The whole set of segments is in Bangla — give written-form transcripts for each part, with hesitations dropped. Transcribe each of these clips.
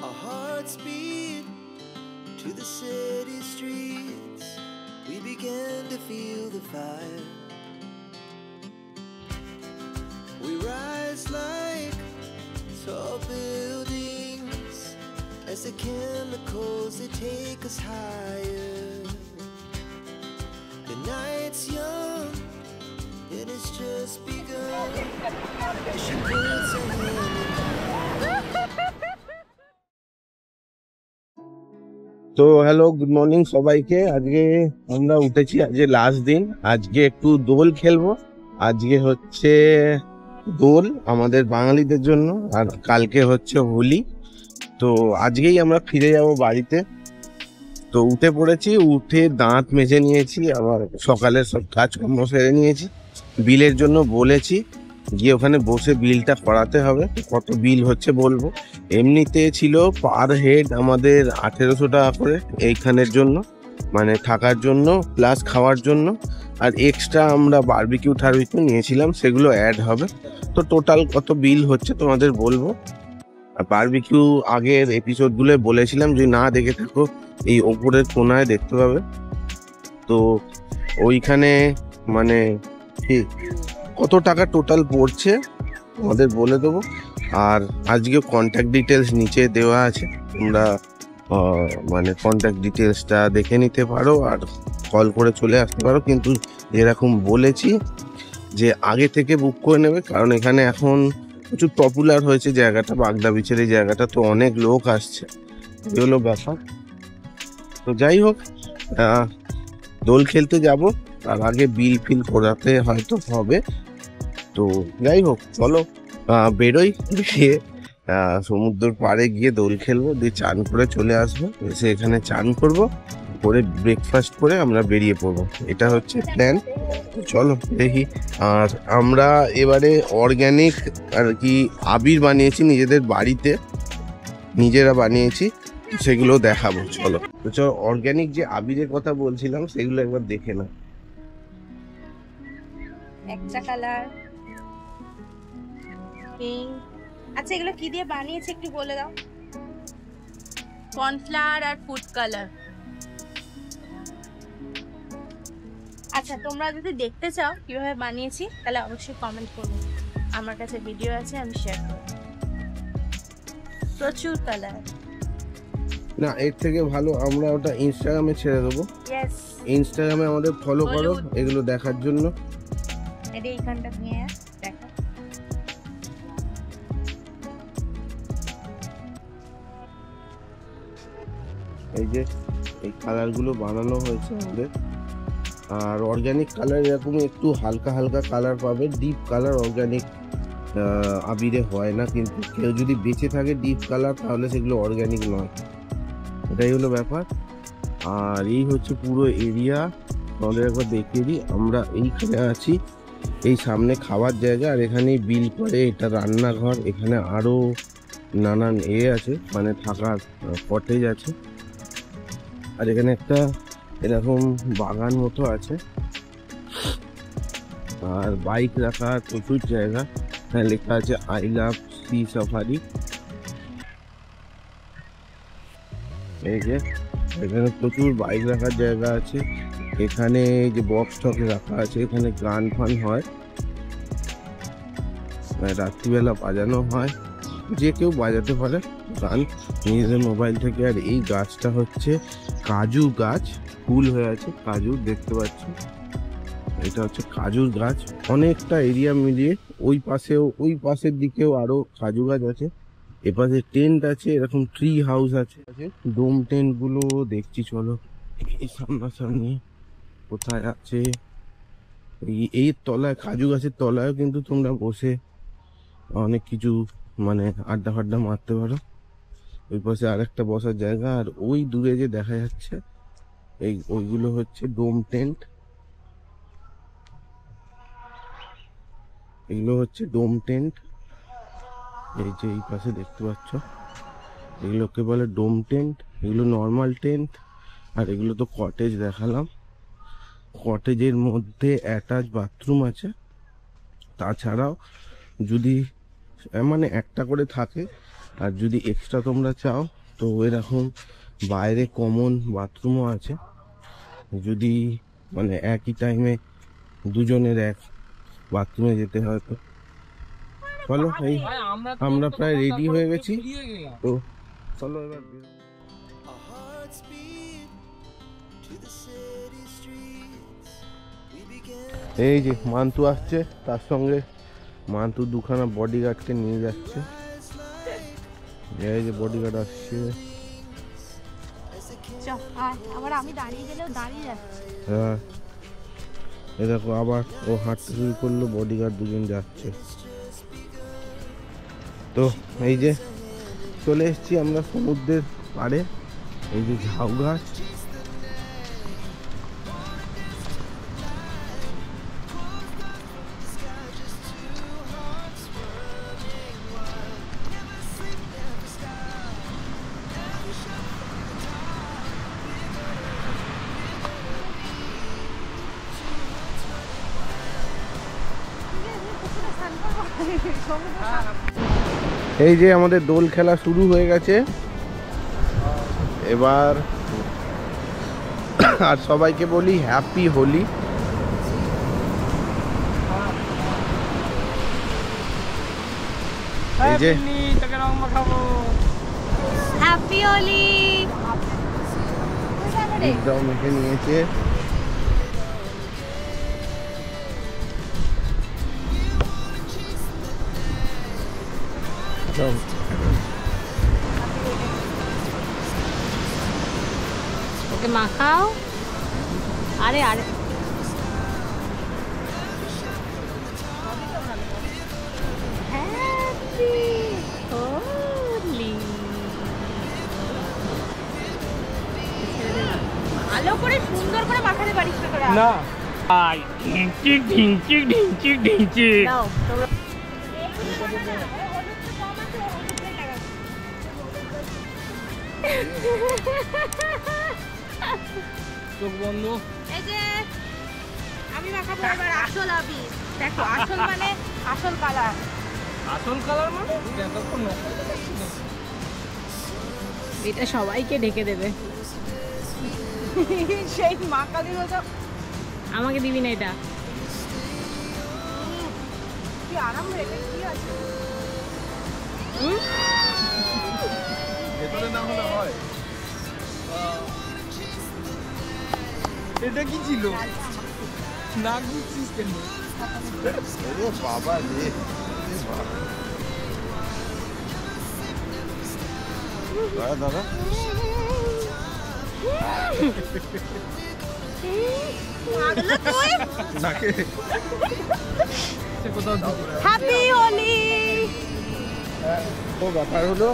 Our hearts beat to the city streets. We began to feel the fire. We rise like tall buildings as the chemicals they take us higher. The night's young and it's just begun. She puts her hand in তো হ্যালো, গুড মর্নিং সবাইকে। আজকে আমরা উঠেছি, আজকে লাস্ট দিন। আজকে একটু দোল খেলবো। আজকে হচ্ছে দোল আমাদের বাঙালিদের জন্য, আর কালকে হচ্ছে হোলি। তো আজকেই আমরা ফিরে যাব বাড়িতে। তো উঠে পড়েছি, উঠে দাঁত মেজে নিয়েছি, আবার সকালের সব কাজকর্ম সেরে নিয়েছি। বিলের জন্য বলেছি, গিয়ে ওখানে বসে বিলটা করাতে হবে। কত বিল হচ্ছে বলবো। এমনিতে ছিল পার হেড আমাদের 1800 টাকা করে এইখানের জন্য, মানে থাকার জন্য প্লাস খাওয়ার জন্য, আর এক্সট্রা আমরা বারবিকিউ টারবিকিউ নিয়েছিলাম, সেগুলো অ্যাড হবে। তো টোটাল কত বিল হচ্ছে তোমাদের বলবো। আর বারবিকিউ আগের এপিসোডগুলো বলেছিলাম, যদি না দেখে থাকো এই ওপরের কোনায় দেখতে পাবে। তো ওইখানে মানে কত টাকা টোটাল পড়ছে আমাদের বলে দেবো। আর আজকে কন্ট্যাক্ট ডিটেলস নিচে দেওয়া আছে, তোমরা মানে কন্ট্যাক্ট ডিটেলসটা দেখে নিতে পারো আর কল করে চলে আসতে পারো। কিন্তু যেরকম বলেছি যে আগে থেকে বুক করে নেবে, কারণ এখানে এখন প্রচুর পপুলার হয়েছে জায়গাটা, বাগদা বিচের এই জায়গাটা। তো অনেক লোক আসছে, এই হলো ব্যাপার। তো যাই হোক, দোল খেলতে যাব, তার আগে বিল ফিল করাতে হয়তো হবে। তো যাই হোক, চলো বেরোই, গিয়ে সমুদ্রের পাড়ে গিয়ে দোল খেলবো, দিয়ে চান করে চলে আসবো। এসে এখানে চান করবো, করে ব্রেকফাস্ট করে আমরা বেরিয়ে পড়বো। এটা হচ্ছে প্ল্যান। চলো দেখি। আর আমরা এবারে অর্গ্যানিক আর কি আবির বানিয়েছি নিজেদের বাড়িতে, নিজেরা বানিয়েছি, সেগুলো দেখাবো। চলো তো চলো, অর্গ্যানিক যে আবিরের কথা বলছিলাম সেগুলো একবার দেখে না। একটা কালার পিঙ্ক। আচ্ছা, এগুলো কি দিয়ে বানিয়েছে একটু বলে দাও। কর্নফ্লাওয়ার আর ফুড কালার। আচ্ছা, তোমরা যদি দেখতে চাও কিভাবে বানিয়েছি তাহলে অবশ্যই কমেন্ট করবে, আমার কাছে ভিডিও আছে, আমি শেয়ার করব। প্রচুর কালার। না, এর থেকে ভালো আমরা ওটা ইনস্টাগ্রামে ছেড়ে দেবো। ইয়েস, ইনস্টাগ্রামে আমাদের ফলো করো এগুলো দেখার জন্য। এটা এইখানটা নিয়ে দেখো। এই যে এই কালারগুলো বানানো হয়েছে আমাদের। আর অর্গ্যানিক কালার এরকম একটু হালকা হালকা কালার পাবে, ডিপ কালার অর্গ্যানিক আবিরে হয় না। কিন্তু কেউ যদি বেঁচে থাকে ডিপ কালার, তাহলে সেগুলো অর্গ্যানিক নয়, এটাই হলো ব্যাপার। আর এই হচ্ছে পুরো এরিয়া, আমাদের একবার দেখিয়ে দিই। আমরা এইখানে আছি, এই সামনে খাওয়ার জায়গা, আর এখানেই বিল করে, এটা রান্নাঘর। এখানে আরো নানান আছে, মানে থাকার কটেজ আছে। আর এখানে একটা এরকম বাগান মতো আছে, আর বাইক রাখার প্রচুর জায়গা। হ্যাঁ, লেখা আছে আই লাভ সি সাফারি। এই যে এখানে প্রচুর বাইক রাখার জায়গা আছে। এখানে যে বক্স টক রাখা আছে, এখানে গান ফান হয়, রাত্রিবেলা বাজানো হয়, যে কেউ বাজাতে পারে গান নিজেদের মোবাইল থেকে। আর এই গাছটা হচ্ছে কাজু গাছ, ফুল হয়ে আছে কাজুর, দেখতে পাচ্ছি। এটা হচ্ছে কাজুর গাছ। অনেকটা এরিয়া মিলিয়ে ওই পাশেও, ওই পাশের দিকেও আরো কাজু গাছ আছে। এপাশে টেন্ট আছে, এরকম ট্রি হাউস আছে, ডোম টেন্ট গুলো দেখছি। চলো এই সামনাসামনি কোথায় আছে, এই তলায়, কাজু গাছের তলায় কিন্তু তোমরা বসে অনেক কিছু মানে আড্ডা ফাড্ডা মারতে পারো। ওই পাশে আরেকটা বসার জায়গা। আর ওই দূরে যে দেখা যাচ্ছে ওইগুলো হচ্ছে ডোম টেন্ট, এগুলো হচ্ছে ডোম টেন্ট। এই যে এই পাশে দেখতে পাচ্ছ, এগুলোকে বলে ডোম টেন্ট, এগুলো নর্মাল টেন্ট। আর এগুলো তো কটেজ দেখালাম, কটেজের মধ্যে অ্যাটাচ বাথরুম আছে। তাছাড়াও যদি মানে একটা করে থাকে, আর যদি এক্সট্রা তোমরা চাও তো এরকম বাইরে কমন বাথরুমও আছে, যদি মানে একই টাইমে দুজনের এক বাথরুমে যেতে হয় তো। চলো এই আমরা প্রায় রেডি হয়ে গেছি, তো চলো এবার Our hearts beat to the city streets. We began এই যে মান্তু আসছে, তার সঙ্গে মান্তু দুখানা বডিগার্ডকে নিয়ে যাচ্ছে। এই যে বডিগার্ড আসছে, আবার আমি দাঁড়িয়ে গেলেও দাঁড়িয়ে যাচ্ছে। হ্যাঁ এ দেখো আবার ও হাঁটতে শুরু করলো, বডিগার্ড দুজন যাচ্ছে। তো এই যে চলে এসেছি আমরা সমুদ্রের পাড়ে, এই যে ঝাউ গাছ। এই যে আমাদের দোল খেলা শুরু হয়ে গেছে এবার। আর সবাইকে বলি হ্যাপি হোলি। এই যে হ্যাপি হোলি একদম মেখে নিয়েছে। ওকে মাখাও। আরে আরে হ্যাপি হোলি। ভালো করে সুন্দর করে মাখাতে পারিস না করে না আই ঢিংচিক ঢিংচিক ঢিংচিক ঢিংচিক। দাও তোমরা চোখ বন্ধ। এই যে আমি মাখাবো এবার আসল আবির। দেখো আসল মানে আসল কালার। আসল কালার মানে দেখো না, এটা সবাইকে ঢেকে দেবে। সেই মাখালি মতো আমাকে দিবি না। এটা কি আরাম রে, কি আছে ভেতরে না হলে হয়। এটা কি ছিল? নাক বুঝছিস কেন? ওরে বাবা রে, দাদা দাদা পাগলা তুই। নাকে হ্যাপি হোলি। তো ব্যাপার হলো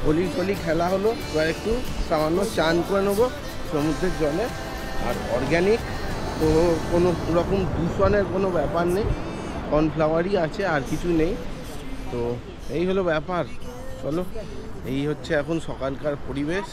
হোলি টোলি খেলা হলো, এবার একটু সামান্য চান করে নেবো সমুদ্রের জলে। আর অর্গ্যানিক তো কোনো রকম দূষণের কোনো ব্যাপার নেই, কর্নফ্লাওয়ারই আছে আর কিছু নেই। তো এই হলো ব্যাপার। চলো এই হচ্ছে এখন সকালকার পরিবেশ।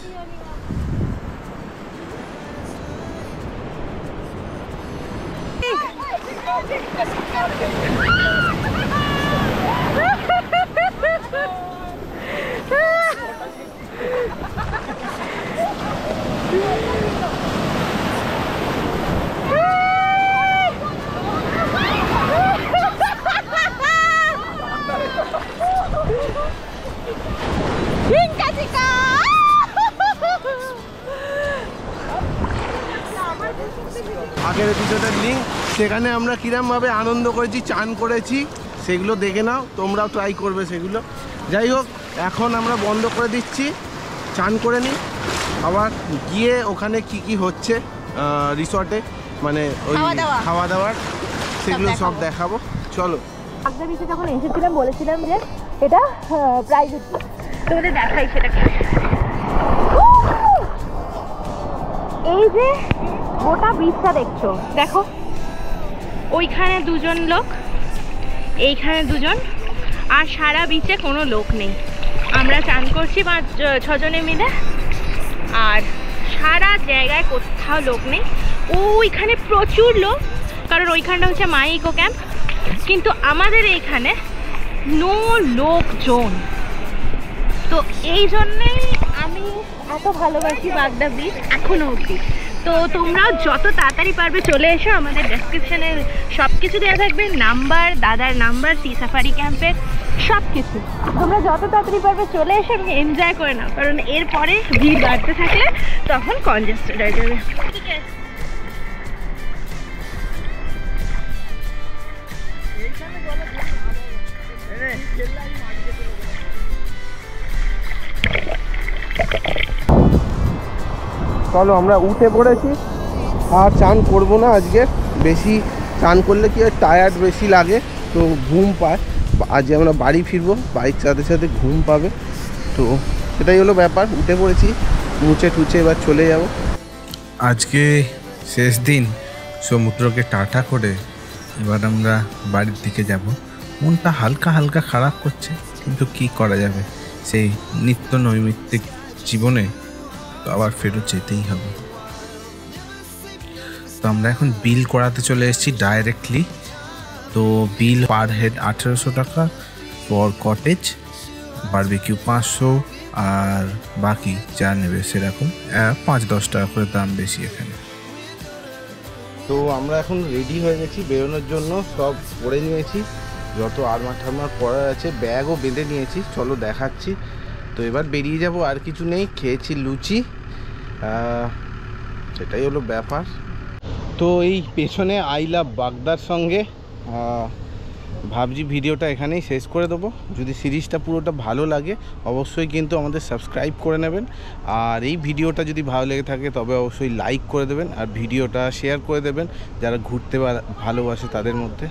আগের এপিসোডের লিঙ্ক, সেখানে আমরা কিরমভাবে আনন্দ করেছি, চান করেছি, সেগুলো দেখে নাও, তোমরাও ট্রাই করবে সেগুলো। যাই হোক এখন আমরা বন্ধ করে দিচ্ছি, চান করে নিই, আবার গিয়ে ওখানে কি কি হচ্ছে রিসর্টে, মানে ওই খাওয়া দাওয়ার, সেগুলো সব দেখাবো। চলো। আগের বিচে যখন এসেছিলাম বলেছিলাম যে এটা প্রাইভেট, তোমাদের দেখাই সেটা। এই যে গোটা বিচটা দেখছো, দেখো ওইখানে দুজন লোক, এইখানে দুজন, আর সারা বিচে কোনো লোক নেই। আমরা চান করছি 5-6 জনে মিলে, আর সারা জায়গায় কোথাও লোক নেই। ওইখানে প্রচুর লোক, কারণ ওইখানটা হচ্ছে মাই ইকো ক্যাম্প, কিন্তু আমাদের এইখানে নো লোকজন। তো এই জন্যেই আমি এত ভালোবাসি বাগদা বিচ এখনো অবধি। তো তোমরাও যত তাড়াতাড়ি পারবে চলে এসো, আমাদের ডেসক্রিপশানে সব কিছু দেওয়া থাকবে, নাম্বার, দাদার নাম্বার, সি সাফারি ক্যাম্পের সব কিছু। তোমরা যত তাড়াতাড়ি পারবে চলে এসো এবং এনজয় করে নাও, কারণ এরপরে ভিড় বাড়তে থাকলে তখন কনজেস্টেড হয়ে যাবে। ঠিক আছে, চলো আমরা উঠে পড়েছি, আর চান করবো না আজকে, বেশি চান করলে কি হয় টায়ার্ড বেশি লাগে, তো ঘুম পায়। আজ আমরা বাড়ি ফিরবো, বাইক সাথে সাথে ঘুম পাবে, তো সেটাই হলো ব্যাপার। উঠে পড়েছি, মুছে টুচে এবার চলে যাব। আজকে শেষ দিন, সমুদ্রকে টাটা করে এবার আমরা বাড়ির দিকে যাব। মনটা হালকা হালকা খারাপ করছে, কিন্তু কি করা যাবে, সেই নিত্য নৈমিত্তিক জীবনে তো আবার ফেরত যেতেই হবে। তো আমরা এখন বিল করাতে চলে এসেছি ডাইরেক্টলি। তো বিল পার হেড 1800 টাকা, ফর কটেজ, বারবিকিউ 500, আর বাকি যা নেবে সেরকম 5-10 টাকা করে দাম বেশি এখানে। তো আমরা এখন রেডি হয়ে গেছি বেরোনোর জন্য, সব পরে নিয়েছি, যত আরমার ঠারমার পড়ার আছে, ব্যাগও বেঁধে নিয়েছি, চলো দেখাচ্ছি। তো এবার বেরিয়ে যাব, আর কিছু নেই, খেয়েছি লুচি, সেটাই হলো ব্যাপার। তো এই পেছনে আই লাভ বাগদার সঙ্গে ভাবছি ভিডিওটা এখানেই শেষ করে দেবো। যদি সিরিজটা পুরোটা ভালো লাগে অবশ্যই কিন্তু আমাদের সাবস্ক্রাইব করে নেবেন, আর এই ভিডিওটা যদি ভালো লেগে থাকে তবে অবশ্যই লাইক করে দেবেন, আর ভিডিওটা শেয়ার করে দেবেন যারা ঘুরতে ভালোবাসে তাদের মধ্যে।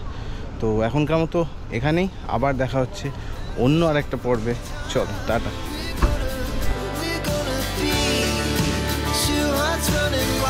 তো এখনকার মতো এখানেই, আবার দেখা হচ্ছে অন্য আরেকটা পর্বে। চলো tata. We're gonna be two hearts running wild.